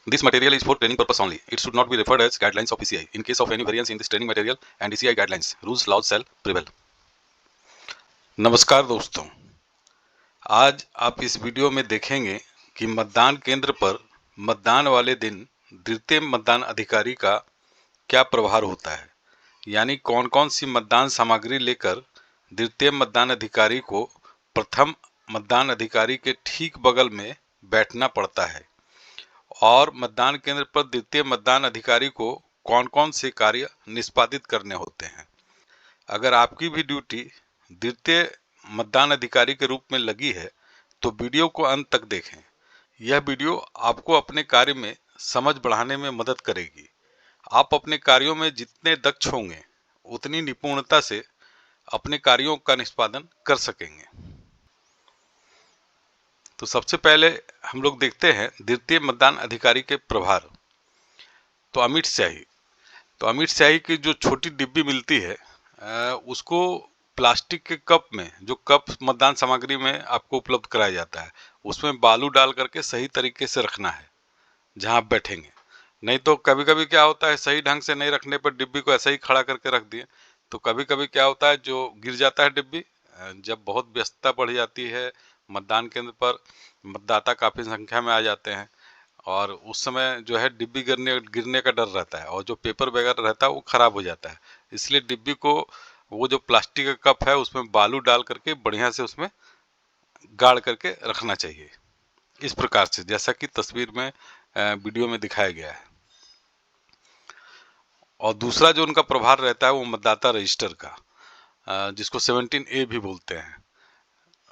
This material is for training purpose only. It should not be referred as guidelines of PCI. In case of any variance in this training material and ECI guidelines, rules laws shall prevail. नमस्कार दोस्तों, आज आप इस video में देखेंगे कि मतदान केंद्र पर मतदान वाले दिन द्वितीय मतदान अधिकारी का क्या प्रभार होता है, यानी कौन कौन सी मतदान सामग्री लेकर द्वितीय मतदान अधिकारी को प्रथम मतदान अधिकारी के ठीक बगल में बैठना पड़ता है और मतदान केंद्र पर द्वितीय मतदान अधिकारी को कौन कौन से कार्य निष्पादित करने होते हैं। अगर आपकी भी ड्यूटी द्वितीय मतदान अधिकारी के रूप में लगी है तो वीडियो को अंत तक देखें। यह वीडियो आपको अपने कार्य में समझ बढ़ाने में मदद करेगी। आप अपने कार्यों में जितने दक्ष होंगे उतनी निपुणता से अपने कार्यों का निष्पादन कर सकेंगे। तो सबसे पहले हम लोग देखते हैं द्वितीय मतदान अधिकारी के प्रभार। तो अमिट स्याही की जो छोटी डिब्बी मिलती है उसको प्लास्टिक के कप में, जो कप मतदान सामग्री में आपको उपलब्ध कराया जाता है, उसमें बालू डाल करके सही तरीके से रखना है जहां आप बैठेंगे। नहीं तो कभी कभी क्या होता है, सही ढंग से नहीं रखने पर डिब्बी को ऐसे ही खड़ा करके रख दिए तो कभी कभी क्या होता है, जो गिर जाता है डिब्बी। जब बहुत व्यस्तता बढ़ जाती है मतदान केंद्र पर, मतदाता काफ़ी संख्या में आ जाते हैं और उस समय जो है डिब्बी गिरने का डर रहता है और जो पेपर वगैरह रहता है वो ख़राब हो जाता है। इसलिए डिब्बी को, वो जो प्लास्टिक का कप है उसमें बालू डाल करके बढ़िया से उसमें गाड़ करके रखना चाहिए, इस प्रकार से जैसा कि तस्वीर में वीडियो में दिखाया गया है। और दूसरा जो उनका प्रभार रहता है वो मतदाता रजिस्टर का, जिसको 17A भी बोलते हैं।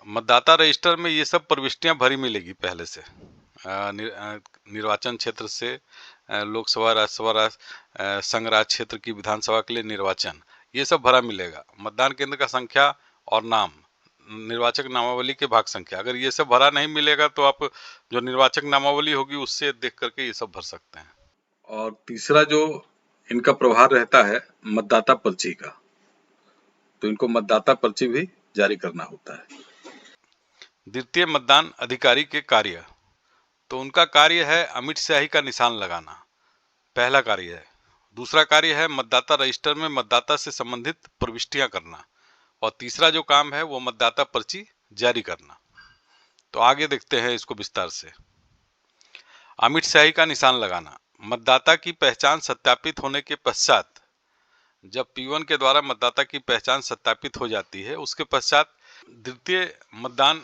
मतदाता रजिस्टर में ये सब प्रविष्टियां भरी मिलेगी पहले से। निर्वाचन क्षेत्र से लोकसभा, राज्यसभा, संघ राज्य क्षेत्र की विधानसभा के लिए निर्वाचन, ये सब भरा मिलेगा। मतदान केंद्र का संख्या और नाम, निर्वाचक नामावली के भाग संख्या, अगर ये सब भरा नहीं मिलेगा तो आप जो निर्वाचक नामावली होगी उससे देख करके ये सब भर सकते हैं। और तीसरा जो इनका प्रभार रहता है मतदाता पर्ची का, तो इनको मतदाता पर्ची भी जारी करना होता है। द्वितीय मतदान अधिकारी के कार्य, तो उनका कार्य है अमिट स्याही का निशान लगाना, पहला कार्य है। दूसरा कार्य है मतदाता रजिस्टर में मतदाता से संबंधित प्रविष्टियां करना और तीसरा जो काम है वो मतदाता पर्ची जारी करना। तो आगे देखते हैं इसको विस्तार से। अमिट स्याही का निशान लगाना, मतदाता की पहचान सत्यापित होने के पश्चात, जब P1 के द्वारा मतदाता की पहचान सत्यापित हो जाती है उसके पश्चात द्वितीय मतदान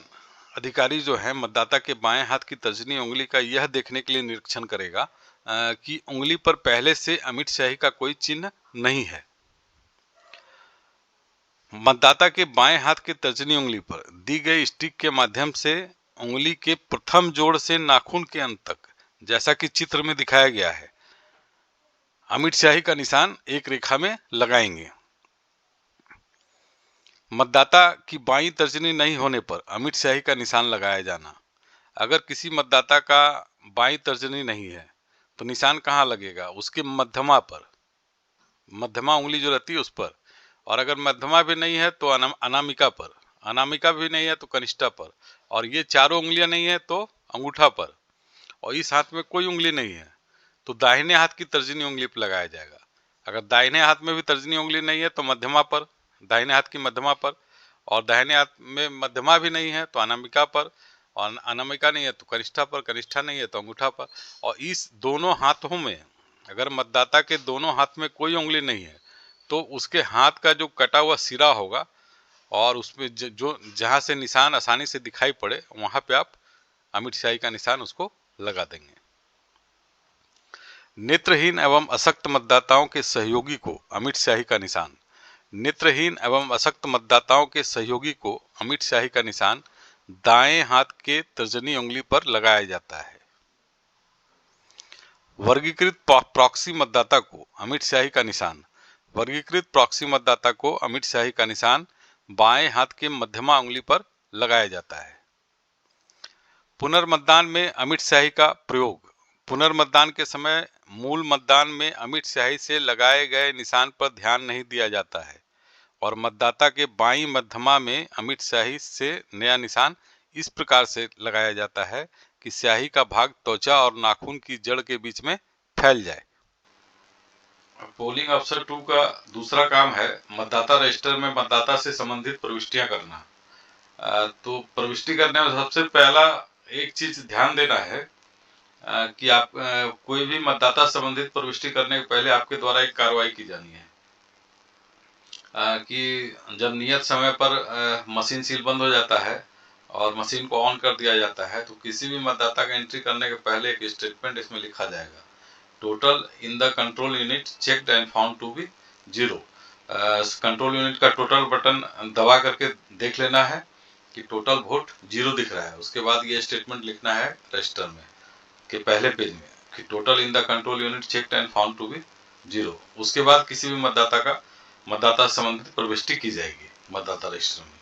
अधिकारी जो है मतदाता के बाएं हाथ की तर्जनी उंगली का यह देखने के लिए निरीक्षण करेगा कि उंगली पर पहले से अमिट स्याही का कोई चिन्ह नहीं है। मतदाता के बाएं हाथ की तर्जनी उंगली पर दी गई स्टिक के माध्यम से उंगली के प्रथम जोड़ से नाखून के अंत तक, जैसा कि चित्र में दिखाया गया है, अमिट स्याही का निशान एक रेखा में लगाएंगे। मतदाता की बाईं तर्जनी नहीं होने पर अमिट स्याही का निशान लगाया जाना। अगर किसी मतदाता का बाईं तर्जनी नहीं है तो निशान कहाँ लगेगा, उसके मध्यमा पर, मध्यमा उंगली जो रहती है उस पर। और अगर मध्यमा भी नहीं है तो अनामिका पर, अनामिका भी नहीं है तो कनिष्ठा पर, और ये चारों उंगलियां नहीं है तो अंगूठा पर, और इस हाथ में कोई उंगली नहीं है तो दाहिने हाथ की तर्जनी उंगली पर लगाया जाएगा। अगर दाहिने हाथ में भी तर्जनी उंगली नहीं है तो मध्यमा पर, दाहिने हाथ की मध्यमा पर, और दाहिने हाथ में मध्यमा भी नहीं है तो अनामिका पर, और अनामिका नहीं है तो कनिष्ठा पर, कनिष्ठा नहीं है तो अंगूठा पर। और इस दोनों हाथों में अगर मतदाता के दोनों हाथ में कोई उंगली नहीं है तो उसके हाथ का जो कटा हुआ सिरा होगा और उसमें जो जहाँ से निशान आसानी से दिखाई पड़े वहाँ पे आप अमिट स्याही का निशान उसको लगा देंगे। नेत्रहीन एवं अशक्त मतदाताओं के सहयोगी को अमिट स्याही का निशान, नेत्रहीन एवं अशक्त मतदाताओं के सहयोगी को अमिट स्याही का निशान दाएं हाथ के तर्जनी उंगली पर लगाया जाता है। वर्गीकृत प्रॉक्सी मतदाता को अमिट स्याही का निशान, वर्गीकृत प्रॉक्सी मतदाता को अमिट स्याही का निशान बाएं हाथ के मध्यमा उंगली पर लगाया जाता है। पुनर्मतदान में अमिट स्याही का प्रयोग, पुनर्मतदान के समय मूल मतदान में अमिट स्याही से लगाए गए निशान पर ध्यान नहीं दिया जाता है और मतदाता के बाईं मध्यमा में अमिट स्याही से नया निशान इस प्रकार से लगाया जाता है कि स्याही का भाग त्वचा और नाखून की जड़ के बीच में फैल जाए। पोलिंग अफसर 2 का दूसरा काम है मतदाता रजिस्टर में मतदाता से संबंधित प्रविष्टियां करना। तो प्रविष्टि करने में सबसे पहला एक चीज ध्यान देना है कि आप कोई भी मतदाता संबंधित प्रविष्टि करने के पहले आपके द्वारा एक कार्रवाई की जानी है कि जब नियत समय पर मशीन सील बंद हो जाता है और मशीन को ऑन कर दिया जाता है तो किसी भी मतदाता का एंट्री करने के पहले एक स्टेटमेंट इसमें लिखा जाएगा, total in the control unit checked and found to be 0। Control unit का टोटल बटन दबा करके देख लेना है कि टोटल वोट 0 दिख रहा है। उसके बाद ये स्टेटमेंट लिखना है रजिस्टर में के पहले पेज में कि total in the control unit checked and found to be 0। उसके बाद किसी भी मतदाता संबंधित प्रविष्टि की जाएगी मतदाता रजिस्टर में।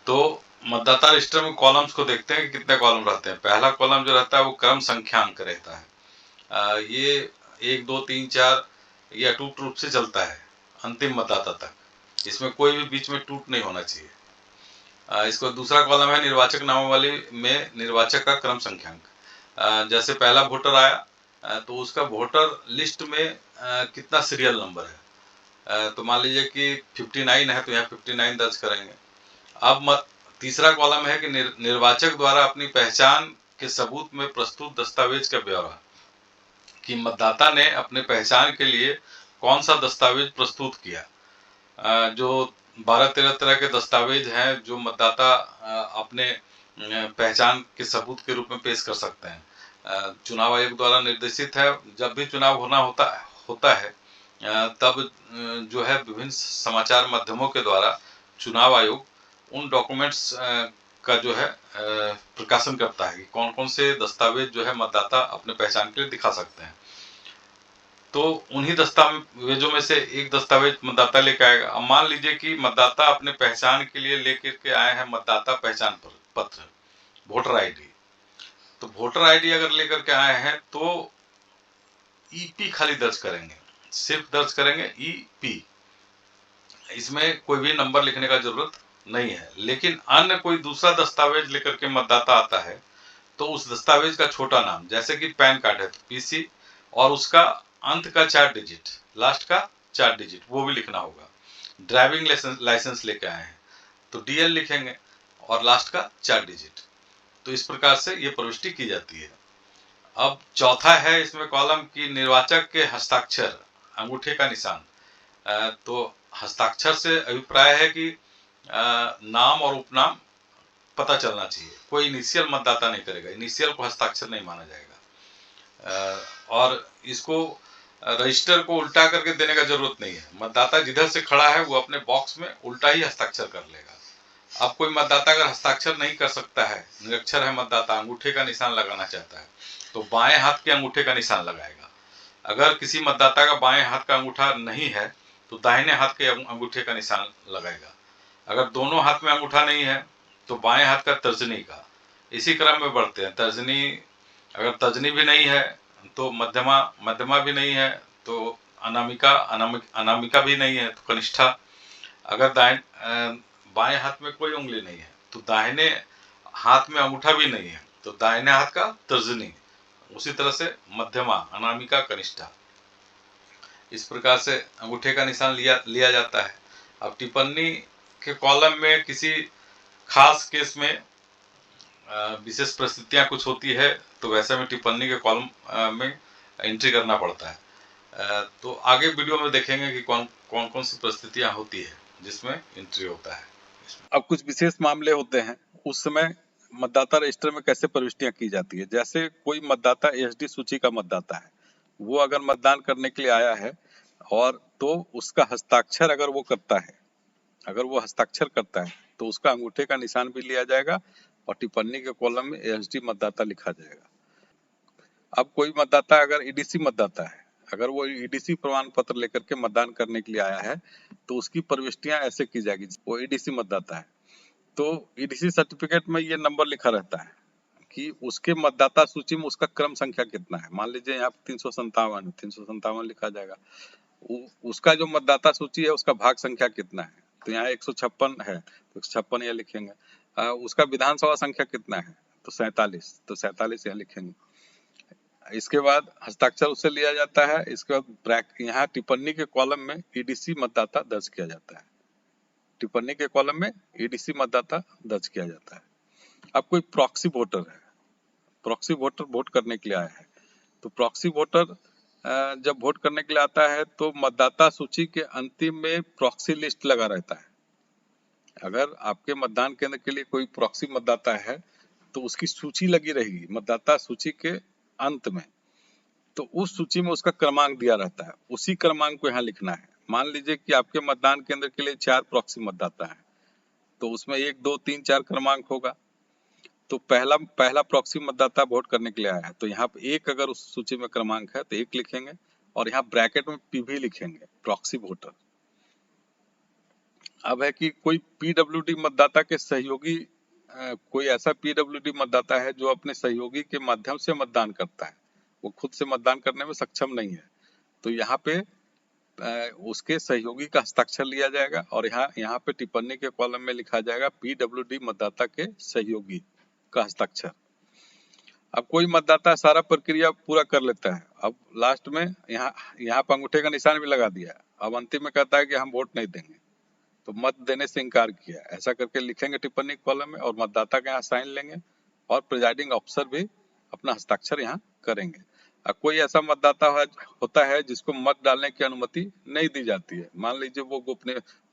तो मतदाता रजिस्टर में कॉलम्स को देखते हैं कि कितने कॉलम रहते हैं। पहला कॉलम जो रहता है वो क्रम संख्यांक रहता है। ये 1 2 3 4 ये अटूट रूप से चलता है अंतिम मतदाता तक। इसमें कोई भी बीच में टूट नहीं होना चाहिए। इसको दूसरा कॉलम है निर्वाचक नामावली में निर्वाचक का क्रम संख्यांक। जैसे पहला वोटर आया तो उसका वोटर लिस्ट में कितना सीरियल नंबर है। तो मान लीजिए कि 59 है तो यहाँ 59 दर्ज करेंगे। अब तीसरा कॉलम है कि निर्वाचक द्वारा अपनी पहचान के सबूत में प्रस्तुत दस्तावेज का ब्यौरा, कि मतदाता ने अपने पहचान के लिए कौन सा दस्तावेज प्रस्तुत किया। जो 12-13 तरह के दस्तावेज हैं जो मतदाता अपने पहचान के सबूत के रूप में पेश कर सकते हैं। चुनाव आयोग द्वारा निर्देशित है, जब भी चुनाव होता है तब जो है विभिन्न समाचार माध्यमों के द्वारा चुनाव आयोग उन डॉक्यूमेंट्स का जो है प्रकाशन करता है कि कौन कौन से दस्तावेज जो है मतदाता अपने पहचान के लिए दिखा सकते हैं। तो उन्हीं दस्तावेजों में से एक दस्तावेज मतदाता लेकर आएगा। अब मान लीजिए कि मतदाता अपने पहचान के लिए लेकर के आए हैं मतदाता पहचान पत्र, वोटर आईडी। तो वोटर आईडी अगर लेकर के आए हैं तो ईपी खाली दर्ज करेंगे, सिर्फ दर्ज करेंगे ईपी। इसमें कोई भी नंबर लिखने का जरूरत नहीं है। लेकिन अन्य कोई दूसरा दस्तावेज लेकर के मतदाता आता है तो उस दस्तावेज का छोटा नाम, जैसे कि पैन कार्ड है तो पीसी और उसका अंत का 4 डिजिट, लास्ट का 4 डिजिट वो भी लिखना होगा। ड्राइविंग लाइसेंस लेके आए हैं तो डीएल लिखेंगे और लास्ट का 4 डिजिट। तो इस प्रकार से ये प्रविष्टि की जाती है। अब चौथा है इसमें कॉलम की निर्वाचक के हस्ताक्षर, अंगूठे का निशान। तो हस्ताक्षर से अभिप्राय है कि नाम और उपनाम पता चलना चाहिए। कोई इनिशियल मतदाता नहीं करेगा, इनिशियल को हस्ताक्षर नहीं माना जाएगा। और इसको रजिस्टर को उल्टा करके देने का जरूरत नहीं है। मतदाता जिधर से खड़ा है वो अपने बॉक्स में उल्टा ही हस्ताक्षर कर लेगा। अब कोई मतदाता अगर हस्ताक्षर नहीं कर सकता है, निरक्षर है मतदाता, अंगूठे का निशान लगाना चाहता है तो बाएं हाथ के अंगूठे का निशान लगाएगा। अगर किसी मतदाता का बाएं हाथ का अंगूठा नहीं है तो दाहिने हाथ के अंगूठे का निशान लगाएगा। अगर दोनों हाथ में अंगूठा नहीं है तो बाएं हाथ का तर्जनी का। इसी क्रम में बढ़ते हैं। तर्जनी, अगर तर्जनी भी नहीं है तो मध्यमा भी नहीं है तो अनामिका भी नहीं है तो कनिष्ठा। अगर बाएं हाथ में कोई उंगली नहीं है तो दाहिने हाथ में अंगूठा भी नहीं है तो दाहिने हाथ का तर्जनी। उसी तरह से मध्यमा, अनामिका, कनिष्ठा, इस प्रकार से अंगूठे का निशान लिया जाता है। अब टिप्पणी के कॉलम में किसी खास केस में विशेष परिस्थितियां कुछ होती है तो वैसे में टिप्पणी के कॉलम में एंट्री करना पड़ता है। तो आगे वीडियो में देखेंगे कि कौन सी परिस्थितियां होती है जिसमें एंट्री होता है। अब कुछ विशेष मामले होते हैं, उस समय मतदाता रजिस्टर में कैसे प्रविष्टियां की जाती है। जैसे कोई मतदाता एसडी सूची का मतदाता है, वो अगर मतदान करने के लिए आया है और तो उसका हस्ताक्षर अगर वो करता है, अगर वो हस्ताक्षर करता है तो उसका अंगूठे का निशान भी लिया जाएगा और टिप्पणी के कॉलम में एसडी मतदाता लिखा जाएगा। अब कोई मतदाता अगर ईडीसी मतदाता है, अगर वो ईडीसी प्रमाण पत्र लेकर के मतदान करने के लिए आया है तो उसकी प्रविष्टियां ऐसे की जाएगी। वो ईडीसी मतदाता है तो ईडीसी सर्टिफिकेट में ये नंबर लिखा रहता है कि उसके मतदाता सूची में उसका क्रम संख्या कितना है। मान लीजिए यहाँ 357 लिखा जाएगा। उसका जो मतदाता सूची है उसका भाग संख्या कितना है, तो यहाँ 156 है तो 156 ये लिखेंगे। उसका विधानसभा संख्या कितना है तो 47, तो 47 यहाँ लिखेंगे। इसके बाद हस्ताक्षर उससे लिया जाता है। इसके बाद ब्रैक यहाँ टिप्पणी के कॉलम में ईडीसी मतदाता दर्ज किया जाता है। टिप्पणी के कॉलम में ईडीसी मतदाता दर्ज किया जाता है। अब कोई प्रॉक्सी वोटर है, प्रॉक्सी वोटर वोट करने के लिए आया है, तो प्रॉक्सी वोटर जब वोट करने के लिए आता है तो मतदाता सूची के अंतिम में प्रॉक्सी लिस्ट लगा रहता है। अगर आपके मतदान केंद्र के लिए कोई प्रॉक्सी मतदाता है तो उसकी सूची लगी रहेगी मतदाता सूची के अंत में, तो उस सूची में उसका क्रमांक दिया रहता है, उसी क्रमांक को यहाँ लिखना है। मान लीजिए कि आपके मतदान केंद्र के लिए 4 प्रॉक्सी मतदाता है, तो उसमें 1, 2, 3, 4 क्रमांक होगा। तो पहला प्रॉक्सी मतदाता वोट करने के लिए आया है, तो यहाँ पे 1 अगर उस सूची में क्रमांक है तो 1 लिखेंगे और यहाँ ब्रैकेट में पीवी लिखेंगे, प्रॉक्सी वोटर। अब है कि कोई पीडब्ल्यूडी मतदाता के सहयोगी, कोई ऐसा पीडब्ल्यूडी मतदाता है जो अपने सहयोगी के माध्यम से मतदान करता है, वो खुद से मतदान करने में सक्षम नहीं है, तो यहाँ पे उसके सहयोगी का हस्ताक्षर लिया जाएगा और यहाँ पे टिप्पणी के कॉलम में लिखा जाएगा पीडब्ल्यूडी मतदाता के सहयोगी का हस्ताक्षर। अब कोई मतदाता सारा प्रक्रिया पूरा कर लेता है, अब लास्ट में यहाँ पर अंगूठे का निशान भी लगा दिया, अब अंतिम में कहता है कि हम वोट नहीं देंगे, तो मत देने से इनकार किया, ऐसा करके लिखेंगे टिप्पणी कॉलम में और मतदाता के यहाँ साइन लेंगे और प्रिजाइडिंग ऑफिसर भी अपना हस्ताक्षर यहाँ करेंगे। कोई ऐसा मतदाता होता है जिसको मत डालने की अनुमति नहीं दी जाती है, मान लीजिए वो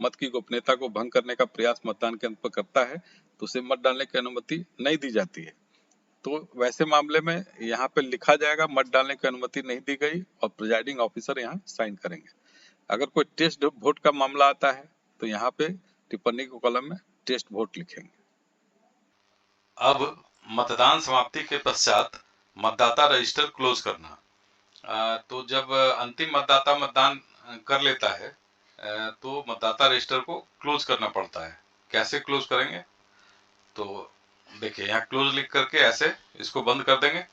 मत की गोपनीयता को भंग करने का प्रयास मतदान केंद्र पर करता है, तो उसे मत डालने की अनुमति नहीं दी जाती है। तो वैसे मामले में यहाँ पे लिखा जाएगा मत डालने की अनुमति नहीं दी गई और प्रिजाइडिंग ऑफिसर यहाँ साइन करेंगे। अगर कोई टेस्ट वोट का मामला आता है तो यहाँ पे टिप्पणी के कॉलम में टेस्ट वोट लिखेंगे। अब मतदान समाप्ति के पश्चात मतदाता रजिस्टर क्लोज करना। तो जब अंतिम मतदाता मतदान कर लेता है तो मतदाता रजिस्टर को क्लोज करना पड़ता है। कैसे क्लोज करेंगे? तो देखिए यहाँ क्लोज लिख करके ऐसे इसको बंद कर देंगे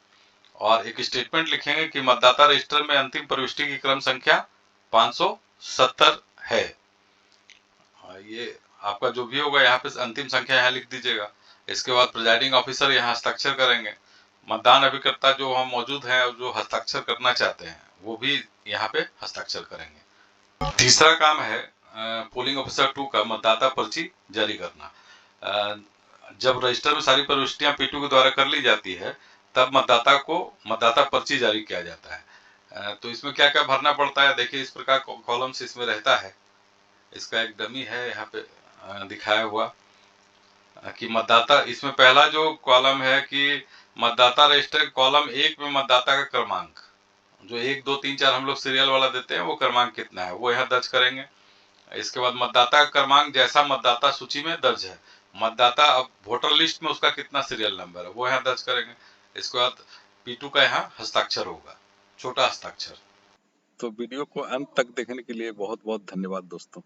और एक स्टेटमेंट लिखेंगे कि मतदाता रजिस्टर में अंतिम प्रविष्टि की क्रम संख्या 570 है। ये आपका जो भी होगा यहाँ पे अंतिम संख्या यहाँ लिख दीजिएगा। इसके बाद प्रिजाइडिंग ऑफिसर यहाँ हस्ताक्षर करेंगे। मतदान अभिकर्ता जो वहाँ मौजूद हैं और जो हस्ताक्षर करना चाहते हैं वो भी यहाँ पे हस्ताक्षर करेंगे। तीसरा काम है पोलिंग ऑफिसर 2 का मतदाता पर्ची जारी करना। जब रजिस्टर में सारी प्रविष्टियां P2 के द्वारा कर ली जाती है तब मतदाता को मतदाता पर्ची जारी किया जाता है। तो इसमें क्या क्या भरना पड़ता है, देखिए इस प्रकार कॉलम्स इसमें रहता है। इसका एक डमी है यहाँ पे दिखाया हुआ कि मतदाता, इसमें पहला जो कॉलम है कि मतदाता रजिस्टर कॉलम 1 में मतदाता का क्रमांक, जो 1, 2, 3, 4 हम लोग सीरियल वाला देते हैं वो क्रमांक कितना है वो यहाँ दर्ज करेंगे। इसके बाद मतदाता का क्रमांक जैसा मतदाता सूची में दर्ज है, मतदाता अब वोटर लिस्ट में उसका कितना सीरियल नंबर है वो यहाँ दर्ज करेंगे। इसके बाद P2 का यहाँ हस्ताक्षर होगा, छोटा हस्ताक्षर। तो वीडियो को अंत तक देखने के लिए बहुत बहुत धन्यवाद दोस्तों।